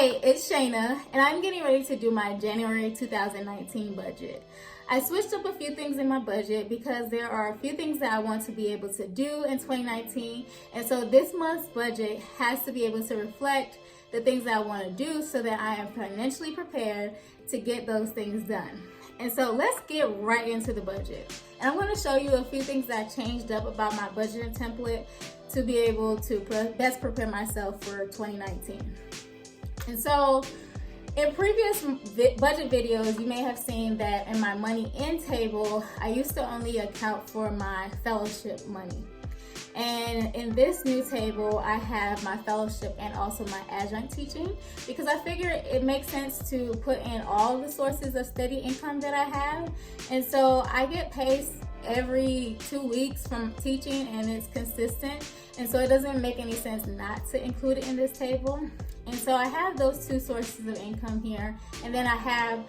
Hey, it's Shayna, and I'm getting ready to do my January 2019 budget. I switched up a few things in my budget because there are a few things that I want to be able to do in 2019, and so this month's budget has to be able to reflect the things that I want to do so that I am financially prepared to get those things done. And so let's get right into the budget. And I'm going to show you a few things that I changed up about my budgeting template to be able to best prepare myself for 2019. And so in previous budget videos, you may have seen that in my money in table, I used to only account for my fellowship money. And in this new table, I have my fellowship and also my adjunct teaching because I figure it makes sense to put in all the sources of steady income that I have. And so I get paid every 2 weeks from teaching and it's consistent. And so it doesn't make any sense not to include it in this table. And so I have those two sources of income here. And then I have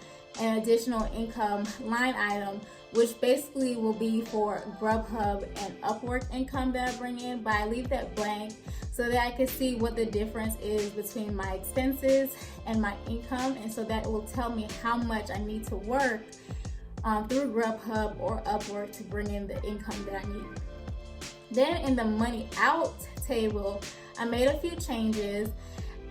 an additional income line item, which basically will be for Grubhub and Upwork income that I bring in, but I leave that blank so that I can see what the difference is between my expenses and my income, and so that it will tell me how much I need to work through Grubhub or Upwork to bring in the income that I need. Then in the money out table, I made a few changes.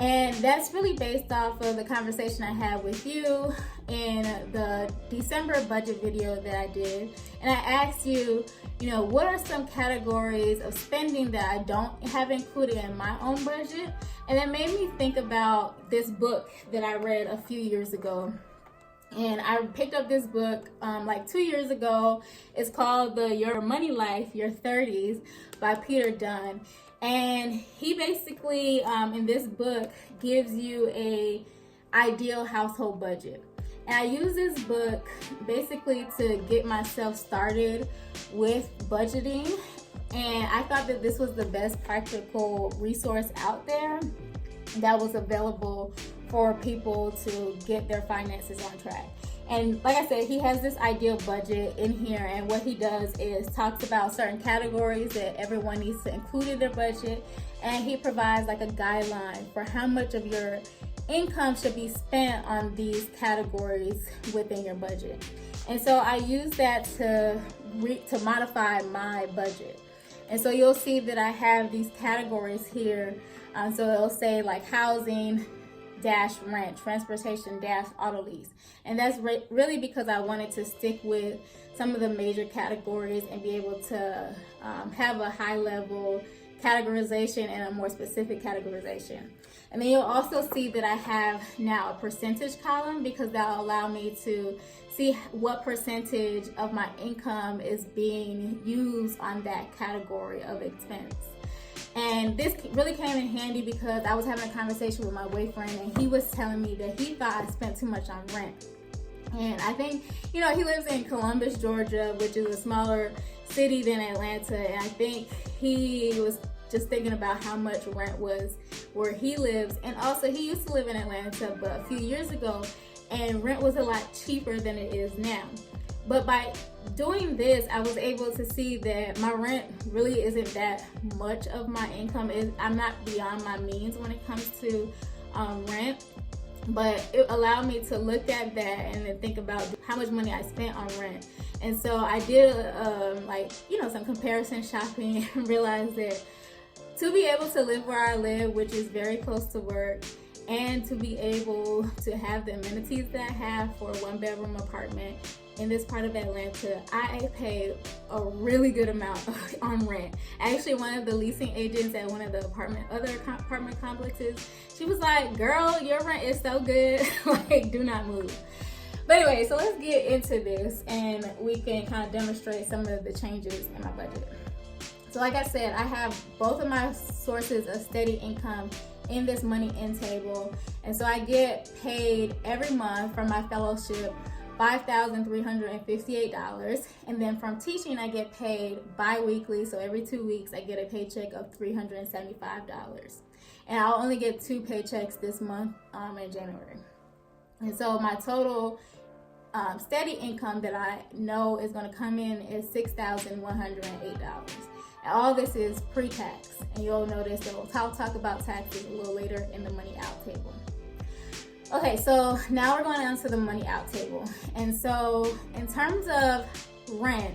And that's really based off of the conversation I had with you in the December budget video that I did. And I asked you, what are some categories of spending that I don't have included in my own budget? And that made me think about this book that I read a few years ago. And I picked up this book like 2 years ago. It's called Your Money Life, Your 30s by Peter Dunn. And he basically, in this book, gives you a ideal household budget. And I use this book basically to get myself started with budgeting. And I thought that this was the best practical resource out there that was available for people to get their finances on track. And like I said, he has this ideal budget in here, and what he does is talks about certain categories that everyone needs to include in their budget, and he provides like a guideline for how much of your income should be spent on these categories within your budget. And so I use that to modify my budget. And so you'll see that I have these categories here. So it'll say like housing, -rent, transportation, -auto lease. And that's really because I wanted to stick with some of the major categories and be able to have a high level categorization and a more specific categorization. And then you'll also see that I have now a percentage column because that'll allow me to see what percentage of my income is being used on that category of expense. And this really came in handy because I was having a conversation with my boyfriend and he was telling me that he thought I spent too much on rent. And I think, he lives in Columbus, Georgia, which is a smaller city than Atlanta. And I think he was just thinking about how much rent was where he lives. And also he used to live in Atlanta, but a few years ago, and rent was a lot cheaper than it is now. But by doing this, I was able to see that my rent really isn't that much of my income. I'm not beyond my means when it comes to rent. But it allowed me to look at that and then think about how much money I spent on rent. And so I did some comparison shopping and realized that to be able to live where I live, which is very close to work, and to be able to have the amenities that I have for a 1-bedroom apartment in this part of Atlanta, I paid a really good amount on rent. Actually, one of the leasing agents at one of the other apartment complexes, she was like, "Girl, your rent is so good, like do not move." But anyway, so let's get into this and we can kind of demonstrate some of the changes in my budget. So like I said, I have both of my sources of steady income in this money in table. And so I get paid every month from my fellowship $5,358, and then from teaching I get paid bi-weekly, so every 2 weeks I get a paycheck of $375, and I'll only get 2 paychecks this month in January. And so my total steady income that I know is going to come in is $6,108, and all this is pre-tax, and you'll notice that we'll talk about taxes a little later in the money out table. Okay, so now we're going down to the money out table. And so in terms of rent,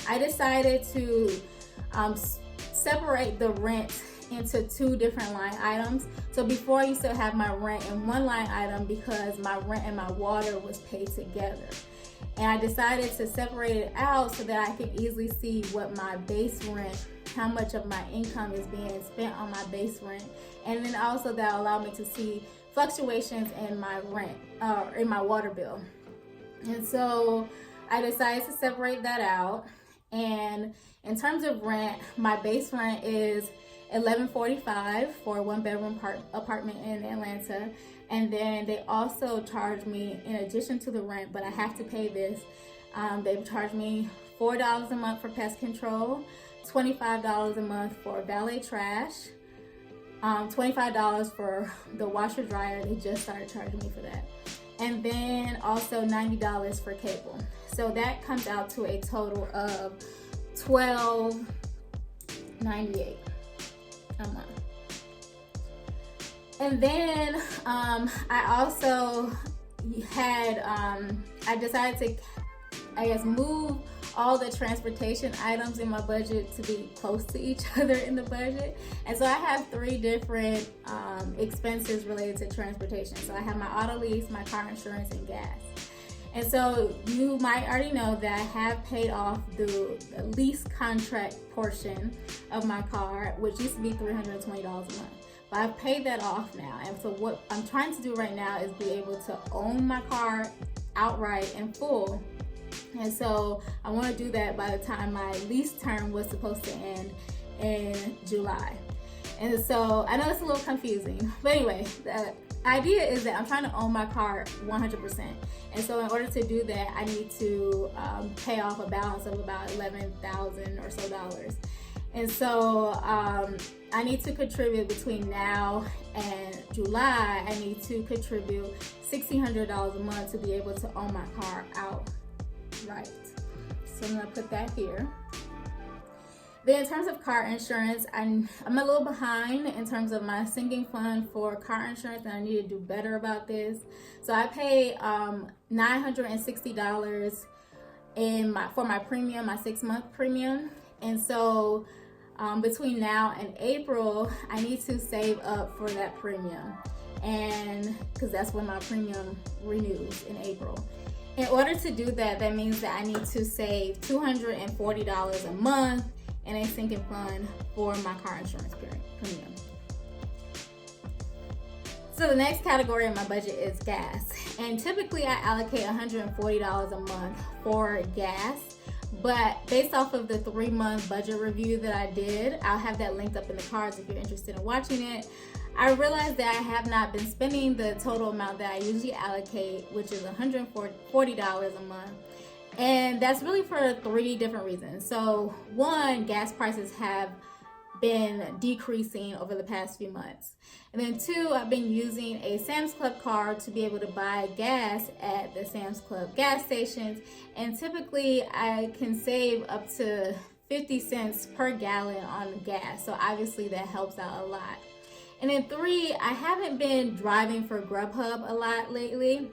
I decided to separate the rent into two different line items. So before I used to have my rent in one line item because my rent and my water was paid together. And I decided to separate it out so that I could easily see what my base rent, how much of my income is being spent on my base rent. And then also that allowed me to see fluctuations in my rent, in my water bill. And so I decided to separate that out. And in terms of rent, my base rent is $11.45 for a one-bedroom apartment in Atlanta. And then they also charge me, in addition to the rent, but I have to pay this, they charge me $4 a month for pest control, $25 a month for valet trash, $25 for the washer dryer. They just started charging me for that. And then also $90 for cable. So that comes out to a total of $12.98 a month. And then I also had, I decided to, I guess, move all the transportation items in my budget to be close to each other in the budget. And so I have three different expenses related to transportation. So I have my auto lease, my car insurance, and gas. And so you might already know that I have paid off the lease contract portion of my car, which used to be $320 a month. But I've paid that off now. And so what I'm trying to do right now is be able to own my car outright in full. And so I want to do that by the time my lease term was supposed to end in July. And so I know it's a little confusing, but anyway, the idea is that I'm trying to own my car 100%. And so in order to do that, I need to pay off a balance of about $11,000 or so dollars. And so I need to contribute between now and July. I need to contribute $1,600 a month to be able to own my car outright. So I'm gonna put that here. Then in terms of car insurance, I'm a little behind in terms of my sinking fund for car insurance, and I need to do better about this. So I pay $960 for my premium, my 6-month premium. And so between now and April, I need to save up for that premium, and because that's when my premium renews in April. In order to do that, that means that I need to save $240 a month in a sinking fund for my car insurance premium. So the next category in my budget is gas. And typically I allocate $140 a month for gas. But based off of the 3-month budget review that I did, I'll have that linked up in the cards if you're interested in watching it. I realized that I have not been spending the total amount that I usually allocate, which is $140 a month. And that's really for 3 different reasons. So 1, gas prices have been decreasing over the past few months. And then 2, I've been using a Sam's Club card to be able to buy gas at the Sam's Club gas stations. And typically I can save up to 50 cents per gallon on gas. So obviously that helps out a lot. And then 3, I haven't been driving for Grubhub a lot lately.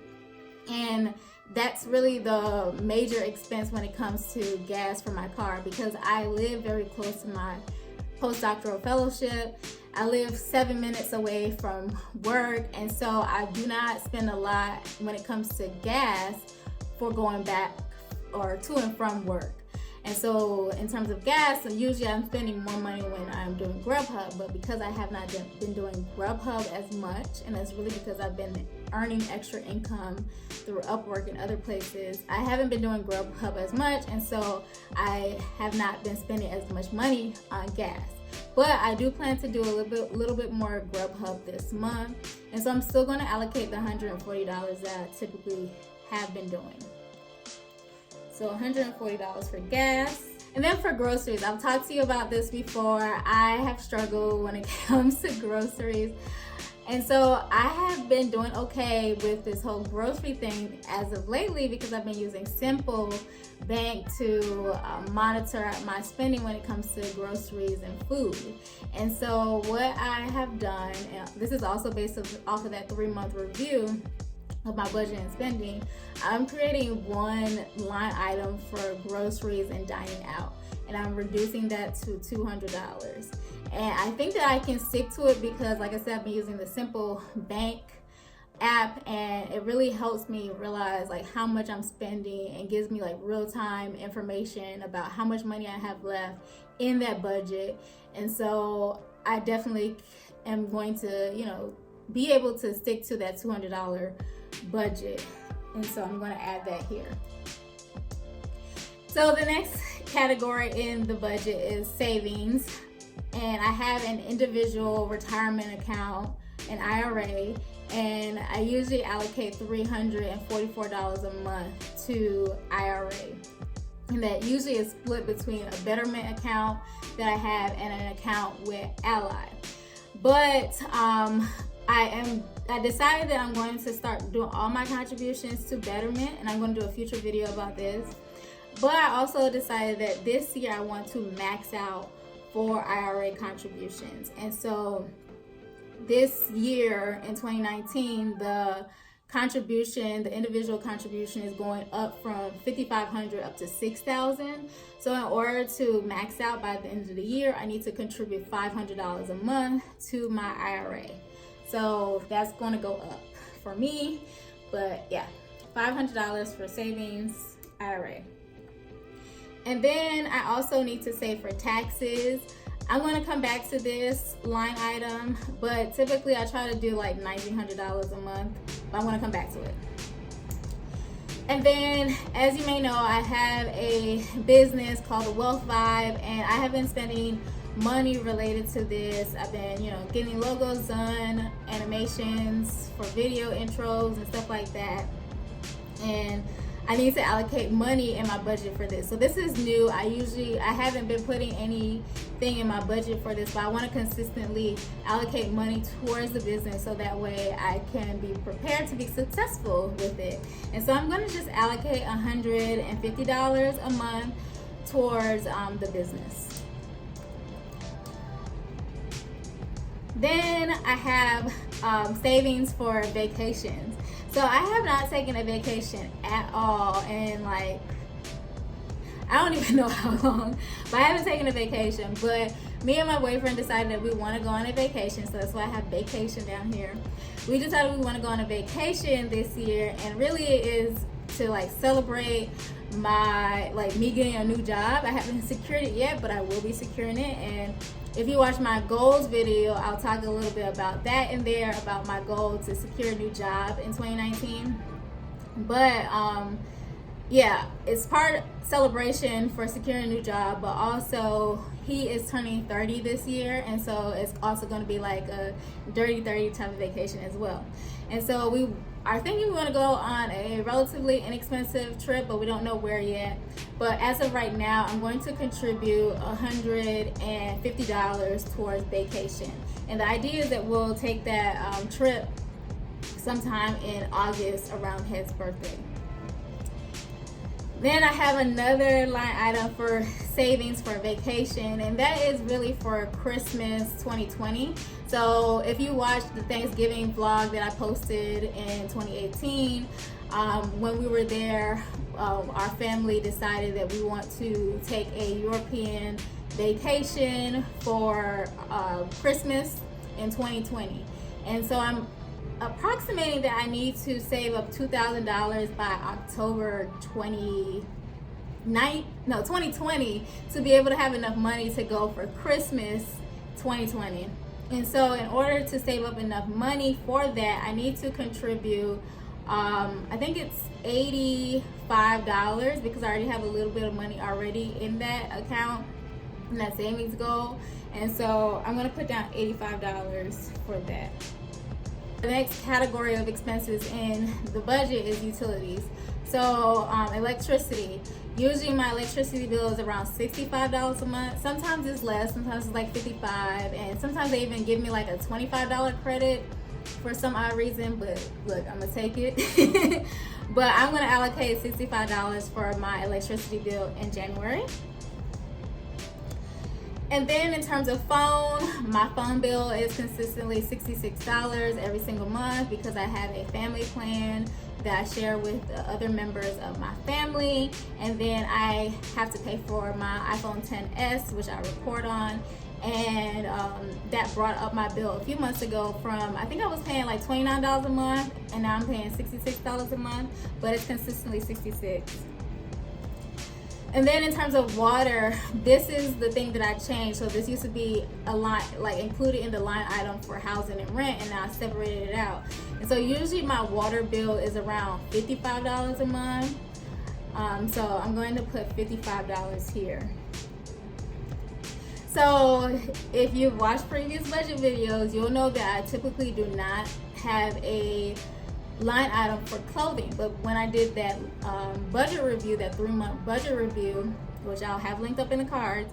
And that's really the major expense when it comes to gas for my car, because I live very close to my postdoctoral fellowship. I live 7 minutes away from work, and so I do not spend a lot when it comes to gas for going back or to and from work. And so in terms of gas, usually I'm spending more money when I'm doing Grubhub, but because I have not been doing Grubhub as much, and that's really because I've been earning extra income through Upwork and other places, I haven't been doing Grubhub as much, and so I have not been spending as much money on gas. But I do plan to do a little bit more Grubhub this month, and so I'm still going to allocate the $140 that I typically have been doing. So $140 for gas. And then for groceries, I've talked to you about this before. I have struggled when it comes to groceries. And so I have been doing okay with this whole grocery thing as of lately, because I've been using Simple Bank to monitor my spending when it comes to groceries and food. And so what I have done, and this is also based off of that 3-month review, of my budget and spending, I'm creating one line item for groceries and dining out, and I'm reducing that to $200. And I think that I can stick to it because, like I said, I've been using the Simple Bank app, and it really helps me realize like how much I'm spending and gives me like real-time information about how much money I have left in that budget. And so I definitely am going to, be able to stick to that $200 budget. And so I'm going to add that here. So the next category in the budget is savings. And I have an individual retirement account, an IRA, and I usually allocate $344 a month to IRA. And that usually is split between a betterment account that I have and an account with Ally. But I decided that I'm going to start doing all my contributions to Betterment, and I'm going to do a future video about this. But I also decided that this year I want to max out for IRA contributions. And so this year in 2019, the individual contribution is going up from $5,500 up to $6,000. So in order to max out by the end of the year, I need to contribute $500 a month to my IRA. So that's going to go up for me. But yeah, $500 for savings, IRA. And then I also need to save for taxes. I'm going to come back to this line item, but typically I try to do like $1,900 a month, but I'm going to come back to it. And then, as you may know, I have a business called the Wealth Vibe, and I have been spending money related to this. I've been, getting logos done, animations for video intros and stuff like that. And I need to allocate money in my budget for this. So this is new. I haven't been putting anything in my budget for this, but I want to consistently allocate money towards the business so that way I can be prepared to be successful with it. And so I'm going to just allocate $150 a month towards the business. Then I have savings for vacations. So I have not taken a vacation at all, and I don't even know how long, but I haven't taken a vacation. But me and my boyfriend decided that we want to go on a vacation, so that's why I have vacation down here. We decided we want to go on a vacation this year, and really it is to celebrate me getting a new job. I haven't secured it yet, but I will be securing it. And if you watch my goals video, I'll talk a little bit about that in there, about my goal to secure a new job in 2019. But yeah, it's part celebration for securing a new job, but also he is turning 30 this year, and so it's also going to be like a dirty 30 type of vacation as well. And so we are thinking we want to go on a relatively inexpensive trip, but we don't know where yet. But as of right now, I'm going to contribute $150 towards vacation. And the idea is that we'll take that trip sometime in August around his birthday. Then I have another line item for savings for vacation, and that is really for Christmas 2020. So if you watched the Thanksgiving vlog that I posted in 2018, when we were there, our family decided that we want to take a European vacation for Christmas in 2020. And so I'm approximating that I need to save up $2,000 by October 2020 to be able to have enough money to go for Christmas 2020. And so in order to save up enough money for that, I need to contribute I think it's $85 because I already have a little bit of money already in that account, in that savings goal. And so I'm going to put down $85 for that. The next category of expenses in the budget is utilities. So electricity. Usually my electricity bill is around $65 a month. Sometimes it's less, sometimes it's like $55, and sometimes they even give me like a $25 credit for some odd reason, but look, I'm gonna take it. But I'm gonna allocate $65 for my electricity bill in January. And then in terms of phone, my phone bill is consistently $66 every single month because I have a family plan that I share with the other members of my family. And then I have to pay for my iPhone XS, which I record on. And that brought up my bill a few months ago from, I think I was paying like $29 a month, and now I'm paying $66 a month, but it's consistently $66. And then in terms of water, this is the thing that I changed. So this used to be a line, like included in the line item for housing and rent, and now I separated it out. And so usually my water bill is around $55 a month. So I'm going to put $55 here. So if you've watched previous budget videos, you'll know that I typically do not have a line item for clothing. But when I did that budget review, that 3-month budget review, which I'll have linked up in the cards,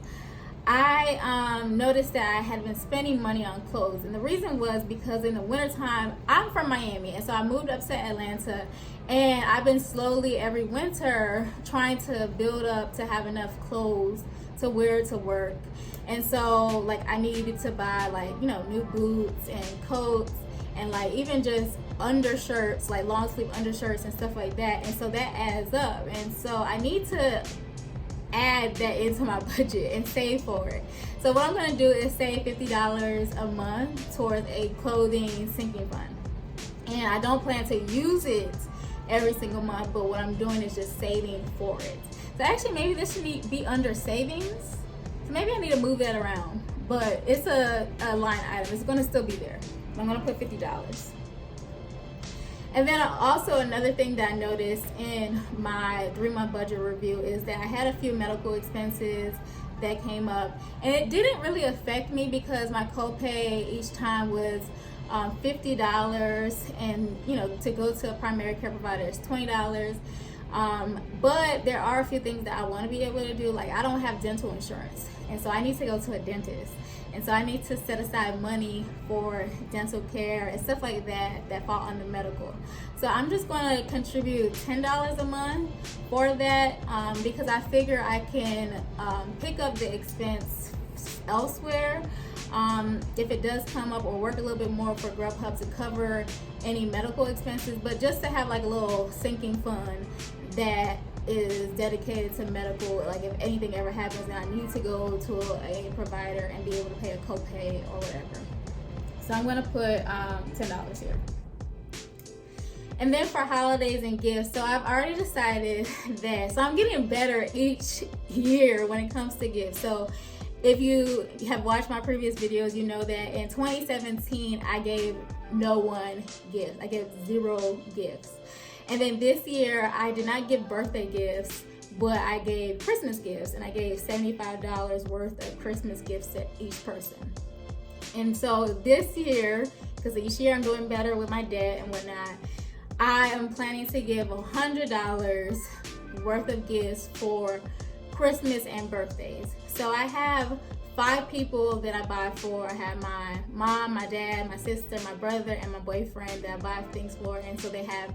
I noticed that I had been spending money on clothes. And the reason was because in the wintertime, I'm from Miami, and so I moved up to Atlanta, and I've been slowly every winter trying to build up to have enough clothes to wear to work. And so like I needed to buy like, you know, new boots and coats and like even just undershirts, like long sleeve undershirts and stuff like that. And so that adds up. And so I need to add that into my budget and save for it. So what I'm gonna do is save $50 a month towards a clothing sinking fund. And I don't plan to use it every single month, but what I'm doing is just saving for it. So actually maybe this should be under savings. So maybe I need to move that around, but it's a line item. It's gonna still be there. I'm gonna put $50. And then also another thing that I noticed in my 3-month budget review is that I had a few medical expenses that came up, and it didn't really affect me because my copay each time was $50, and you know, to go to a primary care provider is $20. But there are a few things that I want to be able to do. Like I don't have dental insurance, and so I need to go to a dentist, and so I need to set aside money for dental care and stuff like that fall under medical. So I'm just going to contribute $10 a month for that, because I figure I can pick up the expense elsewhere if it does come up, or work a little bit more for Grubhub to cover any medical expenses, but just to have like a little sinking fund that is dedicated to medical. Like if anything ever happens and I need to go to a provider and be able to pay a copay or whatever. So I'm going to put $10 here. And then for holidays and gifts, so I've already decided that, so I'm getting better each year when it comes to gifts. So if you have watched my previous videos, you know that in 2017, I gave no one gifts. I gave 0 gifts. And then this year, I did not give birthday gifts, but I gave Christmas gifts, and I gave $75 worth of Christmas gifts to each person. And so this year, because each year I'm doing better with my debt and whatnot, I am planning to give $100 worth of gifts for Christmas and birthdays. So I have 5 people that I buy for. I have my mom, my dad, my sister, my brother, and my boyfriend that I buy things for. And so they have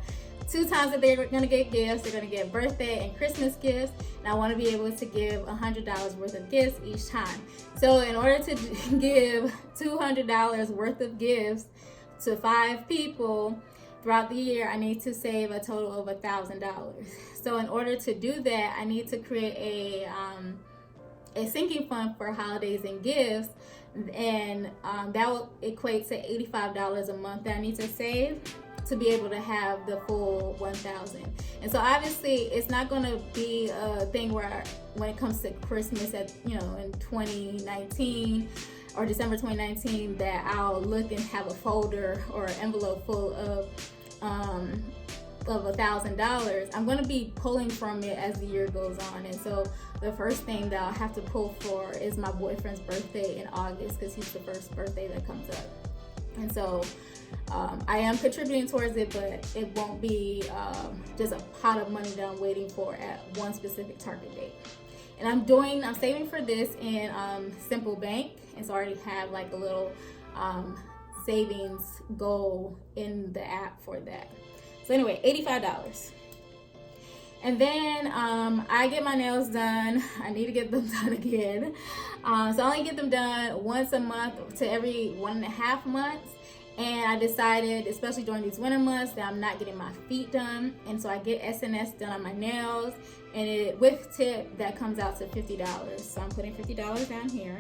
2 times that they're gonna get gifts. They're gonna get birthday and Christmas gifts. And I wanna be able to give $100 worth of gifts each time. So in order to give $200 worth of gifts to 5 people throughout the year, I need to save a total of $1,000. So in order to do that, I need to create a sinking fund for holidays and gifts, and that will equate to $85 a month that I need to save to be able to have the full $1,000. And so obviously it's not going to be a thing where when it comes to Christmas at, you know, in 2019 or December 2019, that I'll look and have a folder or an envelope full of $1,000. I'm going to be pulling from it as the year goes on. And so the first thing that I'll have to pull for is my boyfriend's birthday in August, because he's the first birthday that comes up. And so I am contributing towards it, but it won't be just a pot of money that I'm waiting for at one specific target date. And I'm saving for this in Simple Bank, and so I already have like a little savings goal in the app for that. So anyway, $85. And then I get my nails done. I need to get them done again. So I only get them done once a month to every 1.5 months. And I decided, especially during these winter months, that I'm not getting my feet done. And so I get SNS done on my nails. And with tip, that comes out to $50. So I'm putting $50 down here.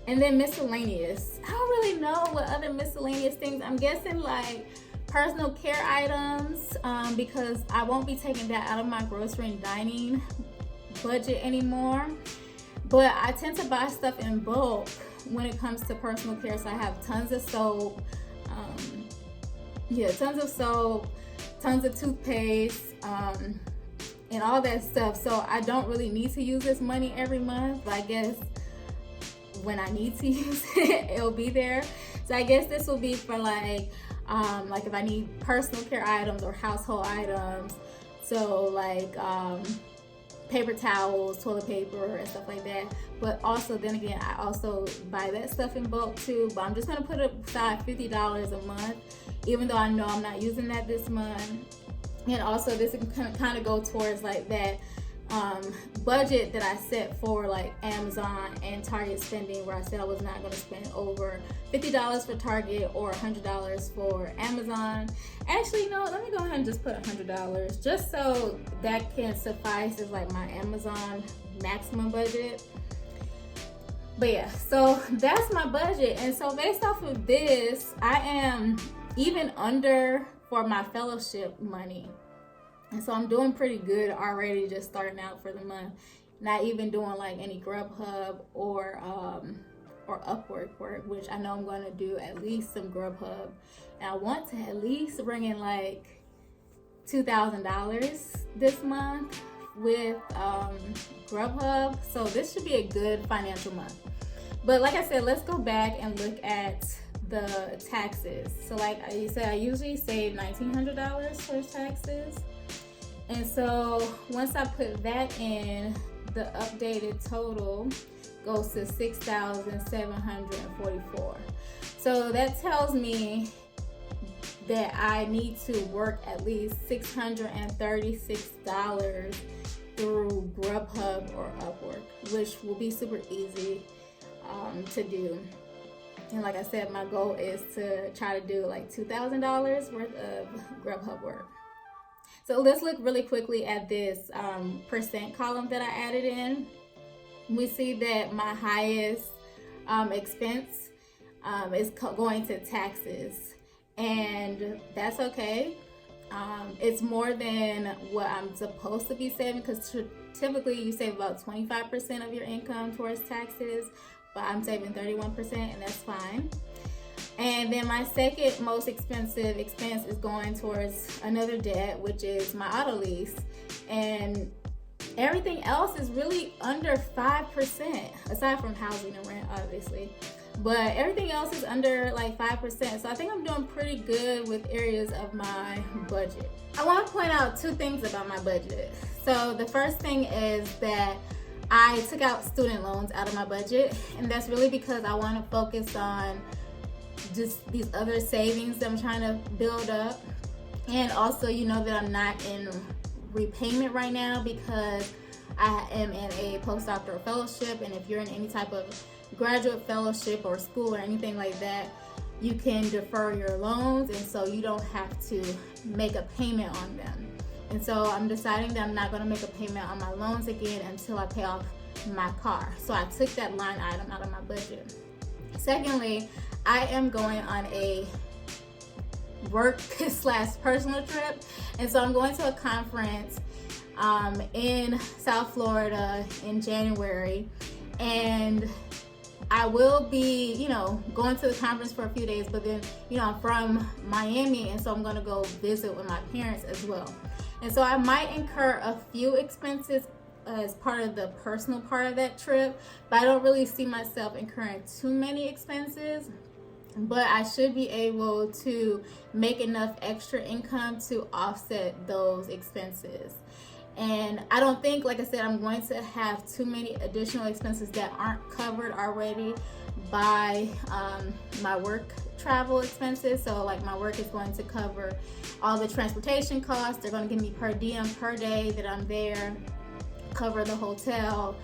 And then miscellaneous. I don't really know what other miscellaneous things. I'm guessing like personal care items, because I won't be taking that out of my grocery and dining budget anymore. But I tend to buy stuff in bulk when it comes to personal care. So I have tons of soap, tons of toothpaste, and all that stuff. So I don't really need to use this money every month, but I guess when I need to use it, it'll be there. So I guess this will be for like if I need personal care items or household items. So like paper towels, toilet paper, and stuff like that. But also, then again, I also buy that stuff in bulk too. But I'm just gonna put aside $50 a month, even though I know I'm not using that this month. And also, this can kind of go towards like that budget that I set for like Amazon and Target spending, where I said I was not going to spend over $50 for Target or $100 for Amazon. Actually, no, let me go ahead and just put $100, just so that can suffice as like my Amazon maximum budget. But yeah, so that's my budget. And so based off of this, I am even under for my fellowship money. And so I'm doing pretty good already, just starting out for the month. Not even doing like any Grubhub or Upwork work, which I know I'm going to do at least some Grubhub. And I want to at least bring in like $2,000 this month with Grubhub. So this should be a good financial month. But like I said, let's go back and look at the taxes. So like I said, I usually save $1,900 for taxes. And so once I put that in, the updated total goes to $6,744. So that tells me that I need to work at least $636 through Grubhub or Upwork, which will be super easy to do. And like I said, my goal is to try to do like $2,000 worth of Grubhub work. So let's look really quickly at this percent column that I added in. We see that my highest expense is going to taxes, and that's okay. It's more than what I'm supposed to be saving, because typically you save about 25% of your income towards taxes, but I'm saving 31%, and that's fine. And then my second most expensive expense is going towards another debt, which is my auto lease. And everything else is really under 5%, aside from housing and rent, obviously. But everything else is under like 5%. So I think I'm doing pretty good with areas of my budget. I want to point out two things about my budget. So the first thing is that I took out student loans out of my budget. And that's really because I want to focus on just these other savings that I'm trying to build up. And also, you know that I'm not in repayment right now because I am in a postdoctoral fellowship, and if you're in any type of graduate fellowship or school or anything like that, you can defer your loans, and so you don't have to make a payment on them. And so I'm deciding that I'm not going to make a payment on my loans again until I pay off my car. So I took that line item out of my budget. Secondly, I am going on a work/personal trip, and so I'm going to a conference in South Florida in January, and I will be, going to the conference for a few days, but then, I'm from Miami, and so I'm going to go visit with my parents as well. And so I might incur a few expenses as part of the personal part of that trip, but I don't really see myself incurring too many expenses. But I should be able to make enough extra income to offset those expenses. And I don't think, like I said, I'm going to have too many additional expenses that aren't covered already by my work travel expenses. So like my work is going to cover all the transportation costs. They're going to give me per diem per day that I'm there, cover the hotel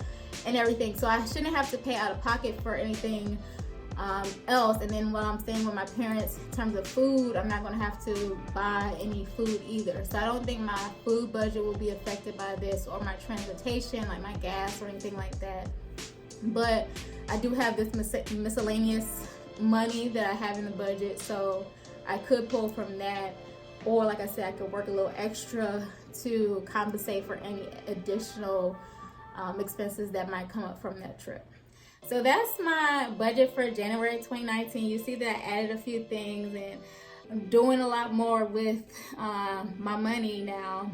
and everything. So I shouldn't have to pay out of pocket for anything else. And then while I'm staying with my parents, in terms of food, I'm not going to have to buy any food either. So I don't think my food budget will be affected by this, or my transportation, like my gas or anything like that. But I do have this miscellaneous money that I have in the budget, so I could pull from that, or like I said, I could work a little extra to compensate for any additional expenses that might come up from that trip. So that's my budget for January 2019. You see that I added a few things, and I'm doing a lot more with my money now.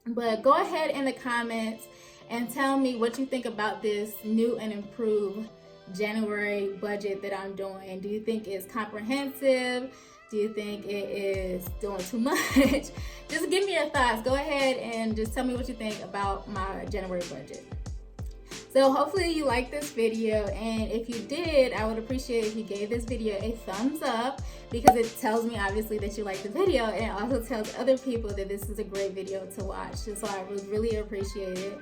But go ahead in the comments and tell me what you think about this new and improved January budget that I'm doing. Do you think it's comprehensive? Do you think it is doing too much? Just give me your thoughts. Go ahead and just tell me what you think about my January budget. So hopefully you liked this video, and if you did, I would appreciate if you gave this video a thumbs up, because it tells me obviously that you liked the video, and it also tells other people that this is a great video to watch. So I would really appreciate it.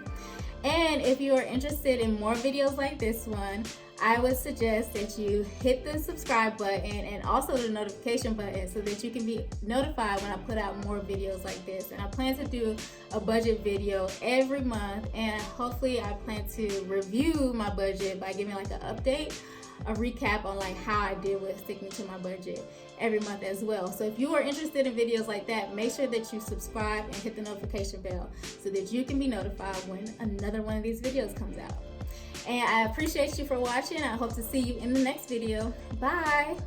And if you are interested in more videos like this one, I would suggest that you hit the subscribe button and also the notification button so that you can be notified when I put out more videos like this. And I plan to do a budget video every month, and hopefully I plan to review my budget by giving like an update, a recap on like how I did with sticking to my budget every month as well. So if you are interested in videos like that, make sure that you subscribe and hit the notification bell so that you can be notified when another one of these videos comes out. And I appreciate you for watching. I hope to see you in the next video. Bye.